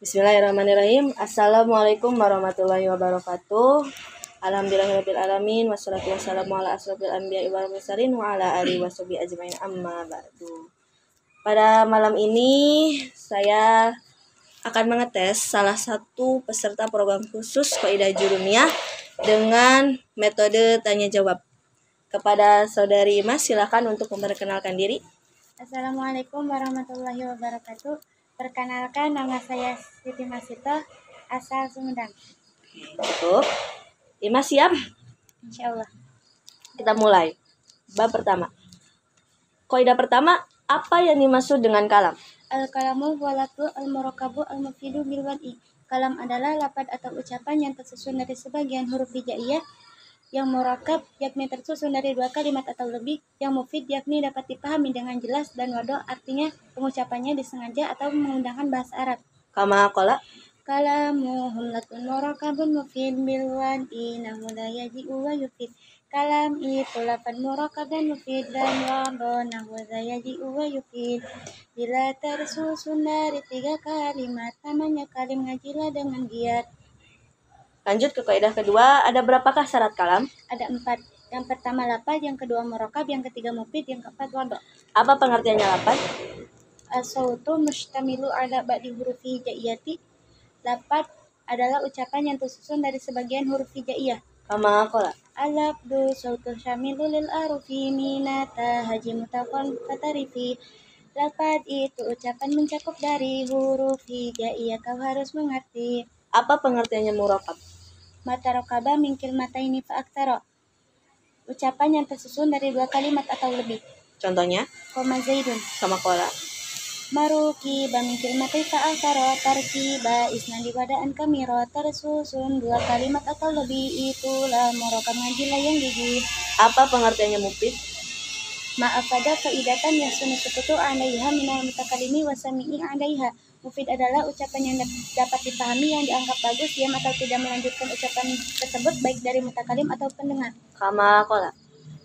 Bismillahirrahmanirrahim. Assalamualaikum warahmatullahi wabarakatuh. Alhamdulillahirrahmanirrahim. Wassalatu wassalamu ala asrofil anbiya'i wal mursalin wa ala alihi washabihi ajmain amma ba'du. Pada malam ini saya akan mengetes salah satu peserta program khusus Qaidah Jurumiyah dengan metode tanya jawab. Kepada saudari Mas, silakan untuk memperkenalkan diri. Assalamualaikum warahmatullahi wabarakatuh. Perkenalkan, nama saya Siti Masito, asal Sumedang. Cukup. Mas siap? Insyaallah. Kita mulai. Bab pertama. Kaidah pertama, apa yang dimaksud dengan kalam? Al-kalamu walatu al-murakabu al-mufidu bil wad'i. Kalam adalah lafaz atau ucapan yang tersusun dari sebagian huruf hijaiyah. Yang murakab yakni tersusun dari dua kalimat atau lebih. Yang mufid yakni dapat dipahami dengan jelas, dan wado artinya pengucapannya disengaja atau menggunakan bahasa Arab. Kama qala Kalamu humlatun murakabun mufid bil wad'i nahu la yaji'u wa yufid. Kalam itu lafaz murakab dan mufid, dan wado nahu la yaji'u wa yufid. Bila tersusun dari tiga kalimat, namanya kalim, ngajilah dengan giat. Lanjut ke kaidah kedua, ada berapakah syarat kalam? Ada 4. Yang pertama lafaz, yang kedua murakab, yang ketiga mufid, yang keempat wado. Apa pengertiannya lafaz? As-sautu mustamilu ala ba'di hurufi hijaiyati. Lafaz adalah ucapan yang tersusun dari sebagian huruf hijaiyah. Kama qala Al-lafdu sautu syamilu lil arufi minata haji mutafon fatarifi. Lafaz itu ucapan mencakup dari huruf hijaiyah, kau harus mengerti. Apa pengertiannya murakab? Mata rokaba mingkil mata ini fa'aktaro. Ucapan yang tersusun dari dua kalimat atau lebih. Contohnya, Koma zaidun. kama qala Maruki ba mingkil mata fa'aktaro. Tarkiba isnadi wadaan kamiro. Tersusun dua kalimat atau lebih, itulah murakab, ngajilah yang gigih. Apa pengertiannya mufid? Ma'afada faidatan yasunu sukutu alaiha minal mutakalimi wasami'i alaiha. Mufid adalah ucapan yang dapat dipahami, yang dianggap bagus, diam atau tidak melanjutkan ucapan tersebut, baik dari mutakalim atau pendengar. Kama qala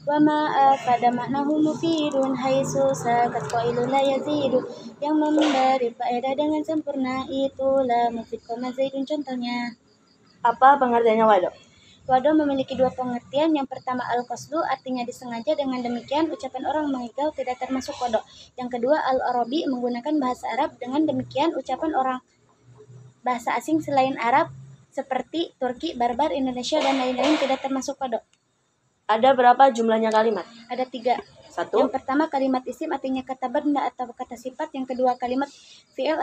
Wa ma'afada maknahu mufidun haitsu sakat qailu la yazidu. Yang memberi faedah dengan sempurna, itulah mufid. Koma zaidun contohnya. Apa pengertiannya wado? Wado memiliki dua pengertian. Yang pertama al-qasdu, artinya disengaja. Dengan demikian ucapan orang mengigau tidak termasuk kodok. Yang kedua al-arabi, menggunakan bahasa Arab. Dengan demikian ucapan orang bahasa asing selain Arab seperti Turki, Barbar, Indonesia, dan lain-lain tidak termasuk kodok. Ada berapa jumlahnya kalimat? Ada 3. Satu. Yang pertama kalimat isim, artinya kata benda atau kata sifat. Yang kedua kalimat fi'il,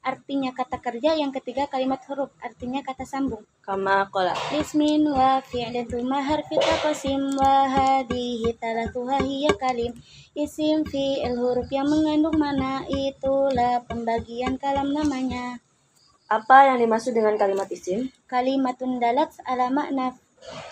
artinya kata kerja. Yang ketiga kalimat huruf, artinya kata sambung. Kama qala Ismin wa fi'lin tsumma harfi taqsim wa hadihi talatuha hiya kalim. Isim, fi'il, huruf yang mengandung mana, itulah pembagian kalam namanya. Apa yang dimaksud dengan kalimat isim? Kalimatun dalat ala makna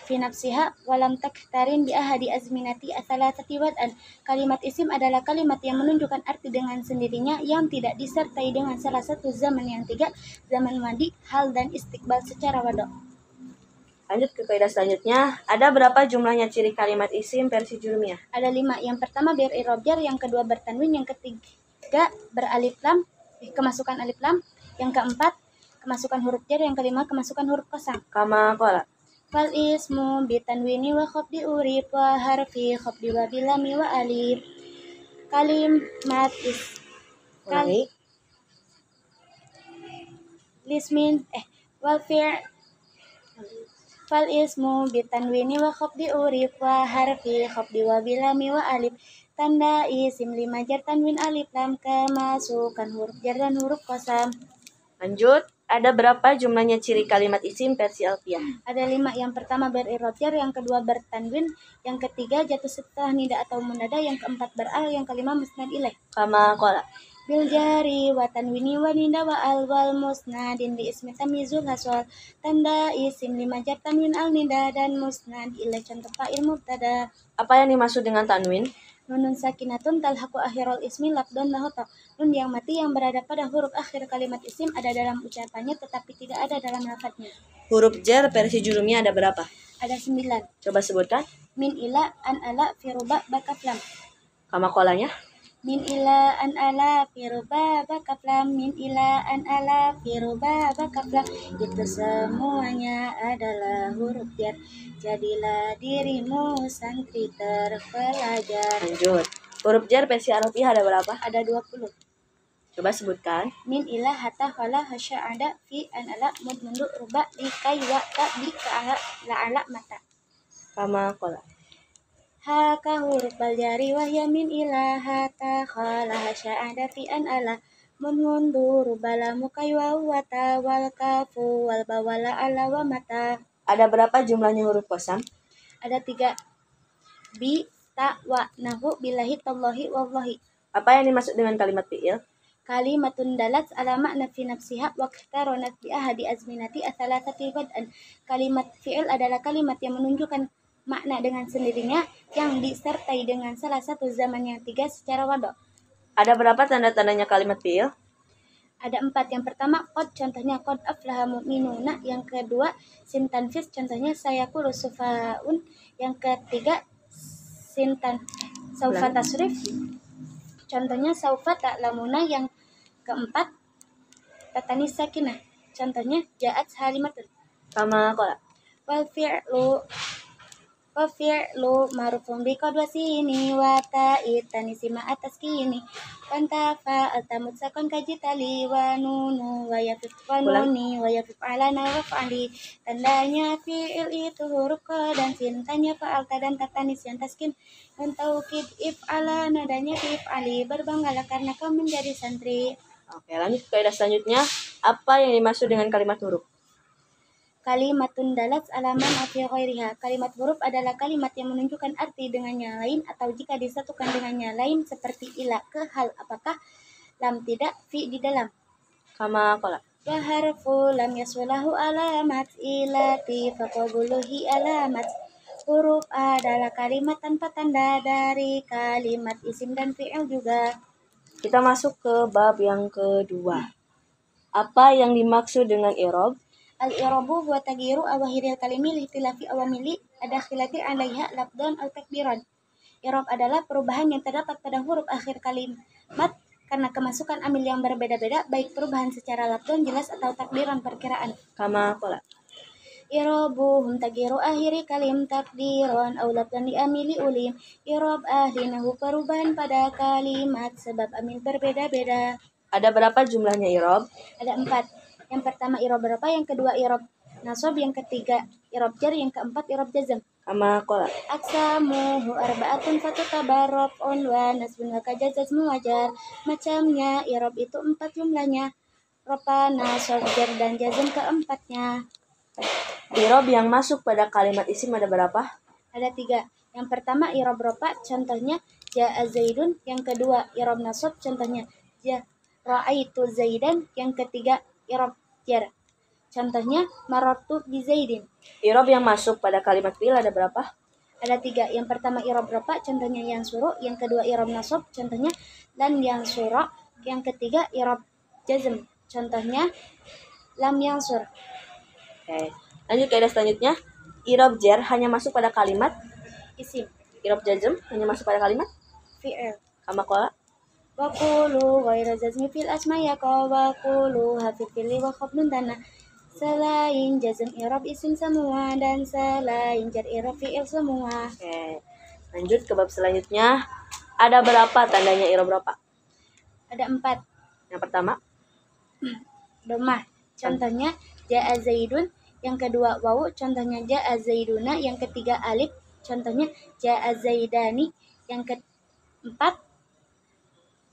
fi nafsiha walam taktarin bi ahadi azminati asalatati wad'an. Kalimat isim adalah kalimat yang menunjukkan arti dengan sendirinya, yang tidak disertai dengan salah satu zaman yang 3, zaman madi, hal, dan istiqbal secara wado. Lanjut ke kaidah selanjutnya, ada berapa jumlahnya ciri kalimat isim versi Jurumiyah? Ada 5. Yang pertama beri'rab jar, yang kedua bertanwin, yang ketiga beralif lam, kemasukan alif lam, yang keempat kemasukan huruf jar, yang kelima kemasukan huruf qasam. Kama qala Fal ismu bitanwini wa khafdi urib wa harfi khafdi wa bilami wa alif. Kalimat ulangi. lismin wal fi' fal ismu bitanwini wa khafdi urib wa harfi khafdi wa bilami wa alif. Tanda isim 5 jar tanwin alif lam, kemasukan huruf jar dan huruf qasam. Lanjut, ada berapa jumlahnya ciri kalimat isim versi Alfiyah? Ada 5. Yang pertama beri'rab jar, yang kedua bertanwin, yang ketiga jatuh setelah nida atau munada, yang keempat beral, yang kelima musnad ilaih. Kama qala Bil jari wa tanwini wa nida wa al wal musnadin li ismi tamyizul haswal. Tanda isim 5 jar tanwin al nida dan musnad ilaih, contoh fa'il mubtada. Apa yang dimaksud dengan tanwin? Nunun sakinatun talhaqu akhirul ismi labdun lahoto. Nun yang mati yang berada pada huruf akhir kalimat isim ada dalam ucapannya tetapi tidak ada dalam lafadznya. Huruf jar versi Jurumiyah ada berapa? Ada 9. Coba sebutkan. Min ila, an ala, firuba, bakaf lam. Kama qalanya min ila an ala firuba bakaflam min ila an ala firuba bakaflam itu semuanya adalah huruf jar. Jadilah dirimu santri terpelajar. Lanjut. Huruf jar versi Arabiah ada berapa? Ada 20. Coba sebutkan. Min ila hatta khala hasya ada fi an ala mud mundu ruba li kai wa ta bi ka ala la ala mata. Kama kola. Haka huruf baljari wahya min ila hatta khala hasya ada fi an ala mud mundu ruba la mukai wa ta wal kafu wal bawala ala wa mata. Ada berapa jumlahnya huruf qasam? Ada 3. Bi ta wa nahu billahi tallahi wallahi. Apa yang dimaksud dengan kalimat fi'il? Kalimatun dalat ala makna fi nafsiha wa ikhtaronat bi ahadi azminati athalathati bad'an. Kalimat fi'il adalah kalimat yang menunjukkan makna dengan sendirinya yang disertai dengan salah satu zaman yang 3 secara wadok. Ada berapa tanda-tandanya kalimat fi'il? Ada 4. Yang pertama qad, contohnya qad aflaha mu'minuna. Yang kedua sin tanfis, contohnya sayaqulu sufaun. Yang ketiga sin saufa tasrif, contohnya saufa ta'lamuna. Yang keempat tatanis sakinah, contohnya ja'at halimatun. Kama kola. Wal fi'lu marufun bi qad wa sini wa ta'id tanisi ma atas kini pantafa altamut sakon kajitali wa nunu wa yafif wa nuni wa yafif alana wa fa'ali. Tandanya fi'il itu huruf qad dan sin, tanya fa'alta dan tatanis yang taskin dan taukid if'ala nadanya fi if'ali. Berbanggalah karena kau menjadi santri. Oke, lanjut ke kaidah selanjutnya. Apa yang dimaksud dengan kalimat huruf? Kalimatun dalat alaman afi ghairiha. Kalimat huruf adalah kalimat yang menunjukkan arti dengan yang lain atau jika disatukan dengan yang lain seperti ila ke hal apakah, lam tidak, fi di dalam. Kama kola. Wa harfu lam yaswalahu alamat ilati faqabuluhi alamat. Huruf adalah kalimat tanpa tanda dari kalimat isim dan fi'il juga. Kita masuk ke bab yang kedua. Apa yang dimaksud dengan i'rab? Al-i'rabu huwa tagyiru awahiril kalimi lihtilafi awamili adakhilati 'alaiha lafdhan aw takbiran. I'rab adalah perubahan yang terdapat pada huruf akhir kalimat karena kemasukan amil yang berbeda-beda, baik perubahan secara lafdhan jelas atau takdiran perkiraan. Kama kola. I'rabuhum tagyiru akhiri kalim takdiran aw lafdhan li amili ulim. I'rab ahlinahu perubahan pada kalimat sebab amil berbeda-beda. Ada berapa jumlahnya i'rab? Ada 4. Yang pertama i'rab berapa, yang kedua i'rab nasab, yang ketiga i'rab jar, yang keempat i'rab jazm. Kama kola. Aksamuhu arba'atun fatutabarrafun wa nasbun wa kajazazmu wajar. Macamnya i'rab itu 4 jumlahnya. Rafa, nasab, jar, dan jazm keempatnya. I'rab yang masuk pada kalimat isim ada berapa? Ada 3. Yang pertama i'rab rafa, contohnya ja'a zaidun. Yang kedua i'rab nasab, contohnya ra'aitu zaidan. Yang ketiga i'rab jar, contohnya marartu bi zaidin. I'rab yang masuk pada kalimat fi'il ada berapa? Ada 3. Yang pertama i'rab rafa, contohnya yang suru. Yang kedua i'rab nasab, contohnya lan yang sura. Yang ketiga i'rab jazm, contohnya lam yang sur. Oke. Lanjut kaidah selanjutnya. I'rab jar hanya masuk pada kalimat Isim. I'rab jazm hanya masuk pada kalimat Fi'il. kama qala. Wa qulu ghairu jazmi fil asma'i wa qulu hafil fil wa khabdun tanah. Selain jazm i'rab isim semua dan selain jar i'rab fi'il semua. Oke. Lanjut ke bab selanjutnya. Ada berapa tandanya i'rab berapa? Ada 4. Yang pertama Domah, contohnya ja'a zaidun. Yang kedua wawu, contohnya ja'a zaiduna. Yang ketiga alif, contohnya ja'a zaidani. Yang keempat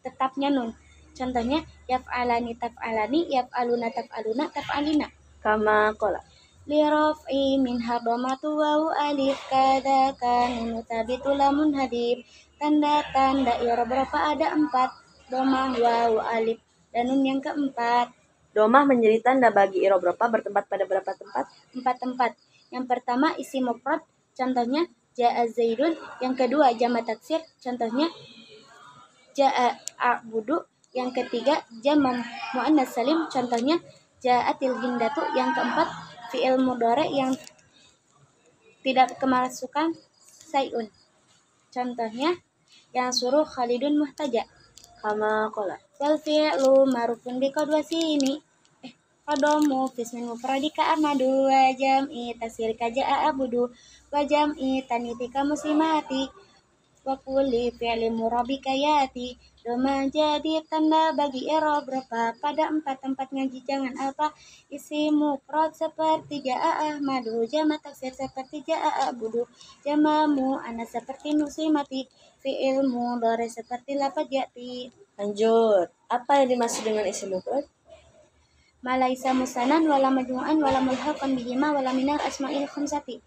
tetapnya nun, contohnya yaf'alani taf'alani, yaf'aluna taf'aluna, taf'alina. kama qala. Li raf'i min hadamatu wawu alif kada kanunu tabitu lamun hadib. Tanda-tanda i'rab berapa ada 4. Domah, wawu, alif, dan nun yang keempat. Domah menjadi tanda bagi i'rab berapa bertempat pada berapa tempat? 4 tempat. Yang pertama isim mufrad, contohnya ja'a zaidun. Yang kedua jamak taksir, contohnya ja'a a'budu. Yang ketiga jamak muannas salim, contohnya ja'atil hindatu. Yang keempat fi'il mudhari yang tidak kemasukan sayun, contohnya yang suruh Khalidun muhtaja. Kama kola. Wal fi'lu marufun bi qad wa sini. Qadomu fismin mufradi ka amadu wa jam'i tasir ka ja'a abudu wa jam'i taniti ka muslimati wa kulli fi'li murabi kayati. Doma jadi tanda bagi i'rab rafa pada 4 tempat ngaji jangan apa. Isim mufrad seperti ja'a ahmadu, jama taksir seperti ja'a abudu, jama mu'annas seperti muslimati, fi'il mudhari seperti lafaz ya'ti. Lanjut. Apa yang dimaksud dengan isim mufrad? Malaisa musanan wala majmu'an wala mulhaqan bihima wala minal asma'il khamsati.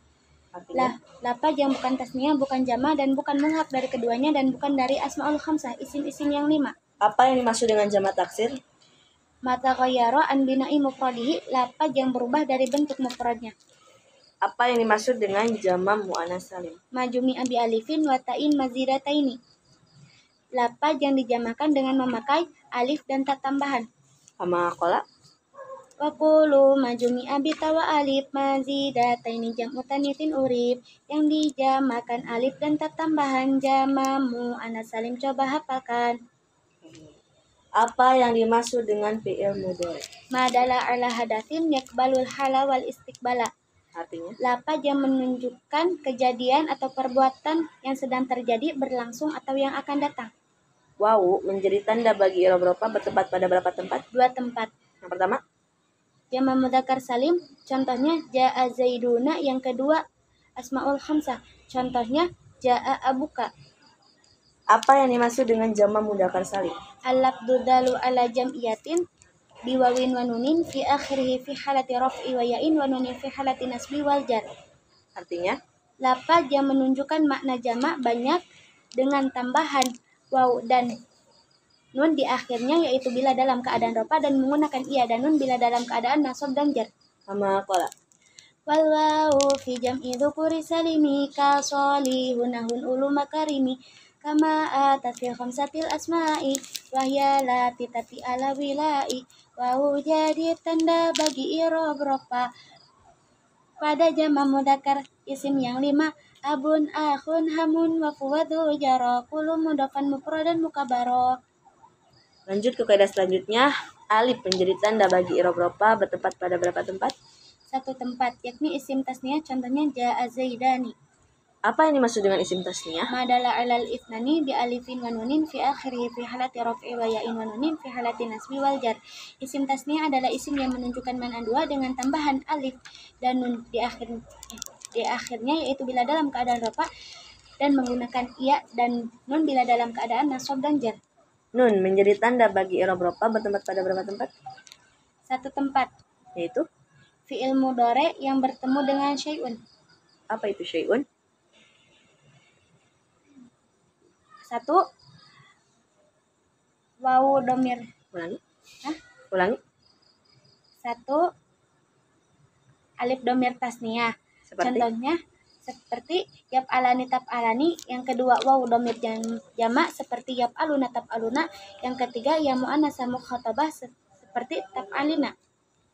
Artinya? Lafaz yang bukan tasniyah, bukan jama dan bukan mulhaq dari keduanya dan bukan dari asmaul khamsah, isim-isim yang 5. Apa yang dimaksud dengan jamak taksir? Mata ghayyara an bina'i mufradihi, lafaz yang berubah dari bentuk mufradnya. Apa yang dimaksud dengan jamak muannas salim? Majumi abi alifin wa ta'in mazidataini, lafaz yang dijamakan dengan memakai alif dan ta tambahan. Kama kola. Wa qulu majumi abi tawa alif mazidataini jam'u tanitsin urib, yang dijamakan alif dan ta tambahan jama muannas salim. Coba hafalkan. Apa yang dimaksud dengan fi'il mudhari? Madala ala hadatsin yakbalul hala wal istiqbala, Artinya? lafaz yang menunjukkan kejadian atau perbuatan yang sedang terjadi, berlangsung atau yang akan datang. Wawu menjadi tanda bagi i'rab rafa bertempat pada berapa tempat? 2 tempat. Yang pertama? Jama mudzakkar salim, contohnya ja'a zaiduna. Yang kedua asmaul khamsah, contohnya ja'a abuka. Apa yang dimaksud dengan jamak mudzakkar salim? Al-lafdhu dalu ala jam'iyatin biwawin wa nunin fi akhirih fi halati raf'i wa ya'in wa nunin fi halati nasbi wal jar. Artinya? Lafaz yang menunjukkan makna jamak banyak dengan tambahan waw dan nun di akhirnya, yaitu bila dalam keadaan rafa, dan menggunakan iya dan nun bila dalam keadaan nasab dan jar. Kama kola. Wal wawu fi jam'i dzukuri salimi ka solihunahun ulu makarimi kama atat fi khamsatil asma'i wahya lati tati ala wilai. Wawu jadi tanda bagi i'rab rafa pada jama mudzakkar isim yang 5. Abun, akhun, hamun, wa fuwadhu, jara, kullu mudhafan mufradan mukabaro. Lanjut ke kaidah selanjutnya. Alif menjadi tanda bagi i'rab rafa bertempat pada berapa tempat? 1 tempat, yakni isim tasniyah, contohnya ja'a zaidani. Apa yang dimaksud dengan isim tasniyah? Madala alal ithnani bi alifin wa nunin fi akhirih fi halati raf'i wa ya'in wa nunin fi halati nasbi wal jar. Isim tasniyah adalah isim yang menunjukkan makna 2 dengan tambahan alif dan nun di akhirnya, yaitu bila dalam keadaan rafa, dan menggunakan iya dan nun bila dalam keadaan nasab dan jar. Nun menjadi tanda bagi i'rab rafa bertempat pada berapa tempat? 1 tempat, Yaitu fi'il mudhari yang bertemu dengan syai'un. apa itu syai'un? 1 wawu domir. Ulangi. Hah? Ulangi. 1 alif domir tasniyah. Seperti? Contohnya seperti yaf'alani taf'alani. Yang kedua wawu domir jamak seperti yaf'aluna taf'aluna. Yang ketiga ya muannats mukhatabah seperti taf'alina.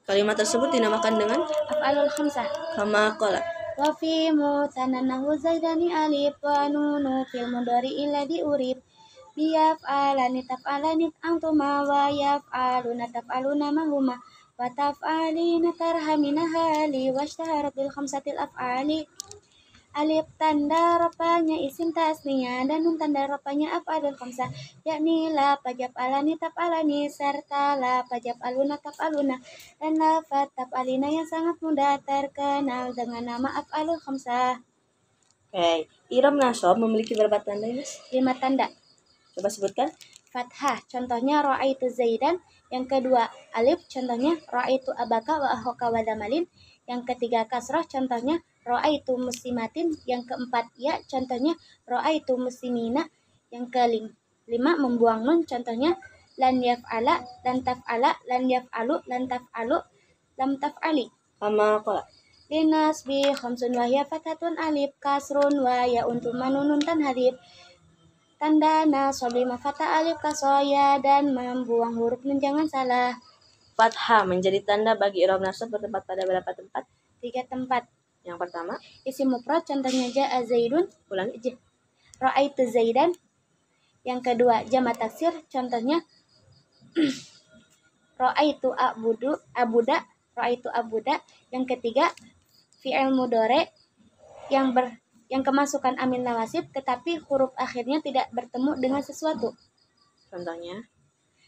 Kalimat tersebut dinamakan dengan Af'alul khamsah. kama kola. Wa fi mutananahu zaidani alif wa nunu fil mudhari alladhi urib bi yaf'alani taf'alani antuma wa yaf'aluna taf'aluna mahuma wa taf'alina tarhamina hali washtahara bil khamsatil af'ali. Alif tanda rafanya isim tasniyah dan nun tanda rafanya af'alul khamsah, yakni la pajab alani taf'alani serta la pajab aluna taf'aluna, dan lafaz taf'alina yang sangat mudah terkenal dengan nama af'alul khamsah. Oke, i'rab nasab memiliki berapa tanda, Mas? 5 tanda. Coba sebutkan. Fathah, contohnya ra'aitu zaidan. Yang kedua alif, contohnya ra'aitu abaka wa ahoka wa damalin. Yang ketiga kasrah, contohnya ra'aitu muslimatin. Yang keempat ya, contohnya ra'aitu muslimina. Yang kelima membuang nun, contohnya lan yaf'ala, lan taf'ala, lan yaf'alu, lan taf'alu, lam taf'ali. Kama kola. Linasbi khamsun wa hiya fathatun alif kasrun wa ya untuk manunun tanhadib. Tanda nasab 5 fathah alif kasoya dan membuang huruf nun, jangan salah. Fathah menjadi tanda bagi i'rab nasab bertempat pada berapa tempat? 3 tempat. Yang pertama, Isim mufrad, contohnya ja'a zaidun. ulangi. Ra'aitu zaidan. Yang kedua, jamak taksir, contohnya ro'aitu abuda, ro'aitu abuda. Yang ketiga, fi'il mudhari yang kemasukan amil nawasib tetapi huruf akhirnya tidak bertemu dengan sesuatu. Contohnya,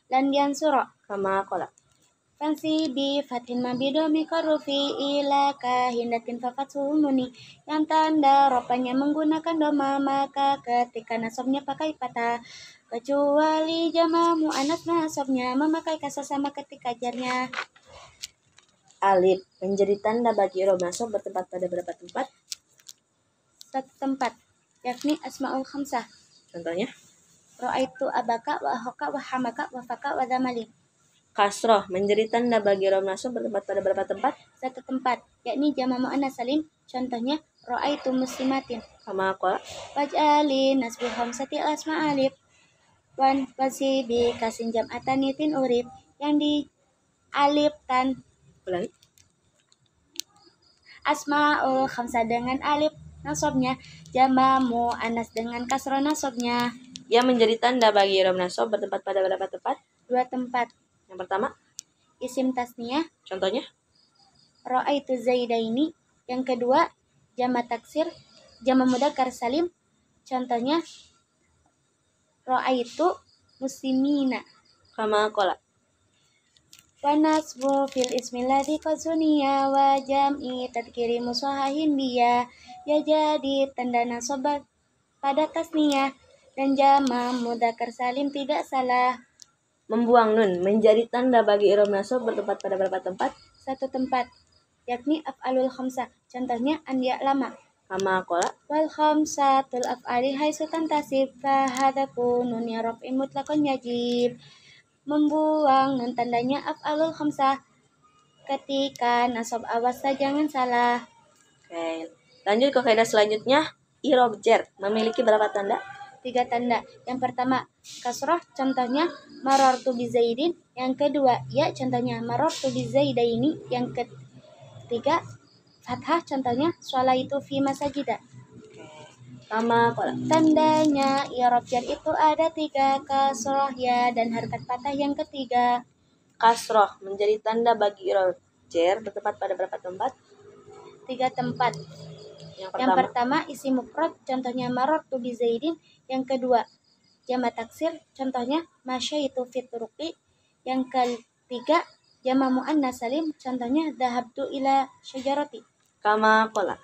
Lan yansura, kama qala. fansi bi fatin mabidomi karufi ila kahindatin fafatsumuni. Yang tanda ropanya menggunakan doma, maka ketika nasabnya pakai patah. Kecuali jama mu'anats nasabnya memakai kasar sama ketika jarnya. Alif menjadi tanda bagi i'rab nasab bertempat pada berapa tempat? Satu tempat, yakni asmaul khamsah. Contohnya, Ro'aitu abaka wa ahoka wa hamaka wa faka wa damali. kasroh menjadi tanda bagi i'rab nasab bertempat pada berapa tempat? Satu tempat, yakni jama mu'anats salim. Contohnya, ro'aitu muslimatin. Kama qala. Waj'ali nasbi khamsati asma alif. Wan wasibi kasin jam'atanitin urib. Yang di alif tan Ulangi. asmaul khamsah dengan alif nasabnya, jama mu'anats dengan kasroh nasabnya. Yang menjadi tanda bagi i'rab nasab bertempat pada berapa tempat? Dua tempat, Yang pertama, isim tasniyah, contohnya, ro'aitu zaidaini. Yang kedua, jamak taksir, jamak mudzakkar salim. Contohnya, ro'aitu muslimina. kama qala. Wa nasbu fil ismi ladzi qad suniya wa jam'i tadkiri musahahin biya. Ya jadi tanda nasab pada tasniyah dan jama mudzakkar salim tidak salah. Membuang nun menjadi tanda bagi i'rab nasab bertempat pada berapa tempat? Satu tempat, yakni af'alul khamsah. Contohnya an ya'lama. Kama qala. Wal khamsatul af'ali haitsu tantasib fa hadzafu nun ya raf'in mutlaqan yajib. Membuang nun tandanya af'alul khamsah ketika nasab awasta jangan salah. Oke, lanjut ke kaidah selanjutnya. I'rab jar memiliki berapa tanda? 3 tanda. Yang pertama, kasroh, contohnya marartu bi zaidin. Yang kedua, ya, contohnya marartu bi zaidaini. Yang ketiga, fathah, contohnya sholaitu fi masajida. Kama qala. Tandanya i'rab jar itu ada 3, kasroh, ya, dan harakat fathah yang ketiga. Kasroh menjadi tanda bagi i'rab jar bertempat pada berapa tempat? 3 tempat. Yang pertama isim mufrad, contohnya marartu bi zaidin. Yang kedua, jamak taksir, contohnya masyaitu fit turuqi. Yang ketiga, jamak muannas salim, contohnya dhahabtu ila syajarati. Kama qala.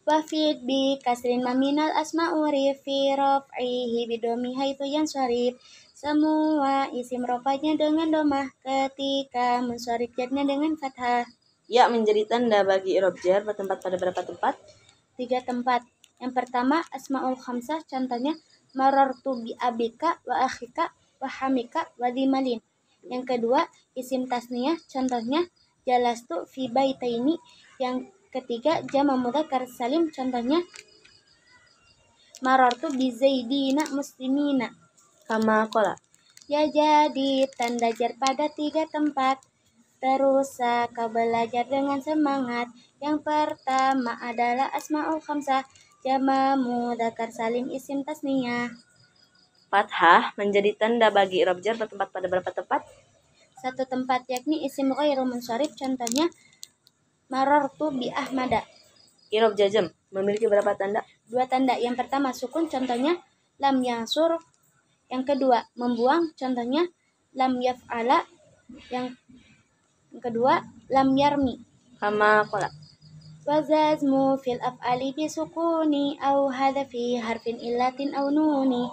Wa fid bi kasrin maminal asma'uri fi raf'ihi bidomi haitsu yansharif. Semua isim rafa'nya dengan domah ketika munsharif jarnya dengan fathah. Ya menjadi tanda bagi i'rab jar bertempat pada berapa tempat? 3 tempat. Yang pertama, asmaul khamsah, contohnya marartu bi abika wa akhika wa hamika wa dimalin. Yang kedua, isim tasniyah, contohnya jalastu fi baitaini. Yang ketiga, jamak mudzakkar salim, contohnya marartu bi zaidina muslimina. Kama qala. Ya jadi tanda jar pada 3 tempat. Terus kau belajar dengan semangat. Yang pertama adalah asmaul khamsah, jamak mudzakkar salim, isim tasniyah. Fathah menjadi tanda bagi i'rab jar bertempat pada berapa tempat? 1 tempat, yakni isim ghairu munsharif, contohnya marartu bi ahmada. I'rab jazm memiliki berapa tanda? 2 tanda. Yang pertama sukun, contohnya lam yansur. Yang kedua membuang, contohnya lam yaf'ala. Yang kedua lam yarmi. Kama qala. Wazazmu fil af'ali bisukuni au hadfi harfin illatin au nuni.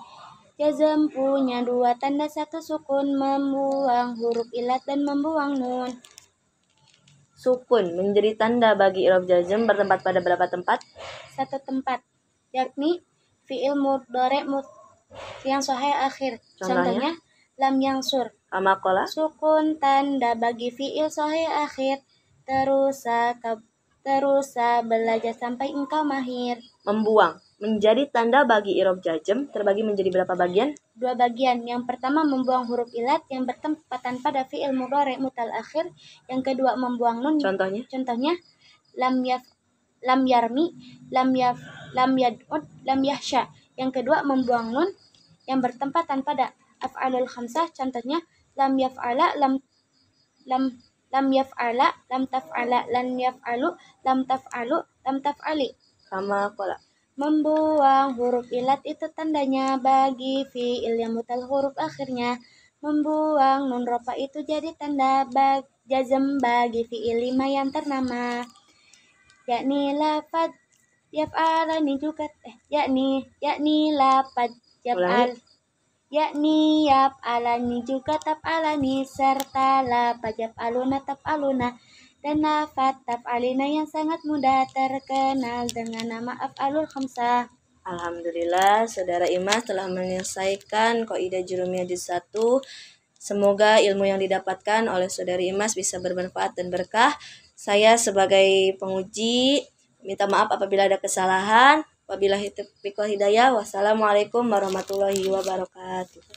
Jazm punya 2 tanda, 1 sukun, membuang huruf illat dan membuang nun. Sukun menjadi tanda bagi i'rab jazm bertempat pada berapa tempat? 1 tempat, yakni fi'il mudhari yang sahih akhir. Contohnya lam yansur. Kama qala. Sukun tanda bagi fi'il sahih akhir. Terus belajar sampai engkau mahir. Membuang menjadi tanda bagi i'rab jazm terbagi menjadi berapa bagian? 2 bagian. Yang pertama membuang huruf illat yang bertempatan pada fi'il mudhari mutal akhir. Yang kedua membuang nun. Contohnya lam yarmi, lam yad'ud, lam yahsya. Yang kedua membuang nun. yang bertempatan pada af'alul khamsah. Contohnya lam yaf'ala, lam yaf'ala, lam taf'ala, lan yaf'alu, lam taf'alu, lam taf'ali. Kama qala. Membuang huruf ilat itu tandanya bagi fi'il yang mutal huruf akhirnya. Membuang nun rofa itu jadi tanda jazm bagi fi'il 5 yang ternama, yakni lafad yaf'alani juga yakni lafad yaf'al, yakni yaf'alani juga taf'alani, serta lafad yaf'aluna taf'aluna, dan lafad taf'alina yang sangat mudah terkenal dengan nama af'alul khamsah. Alhamdulillah, Saudara Imas telah menyelesaikan Qaidah Jurumiyah juz 1. Semoga ilmu yang didapatkan oleh Saudari Imas bisa bermanfaat dan berkah. Saya sebagai penguji minta maaf apabila ada kesalahan. Wabillahi taufiq wal hidayah. Wassalamualaikum warahmatullahi wabarakatuh.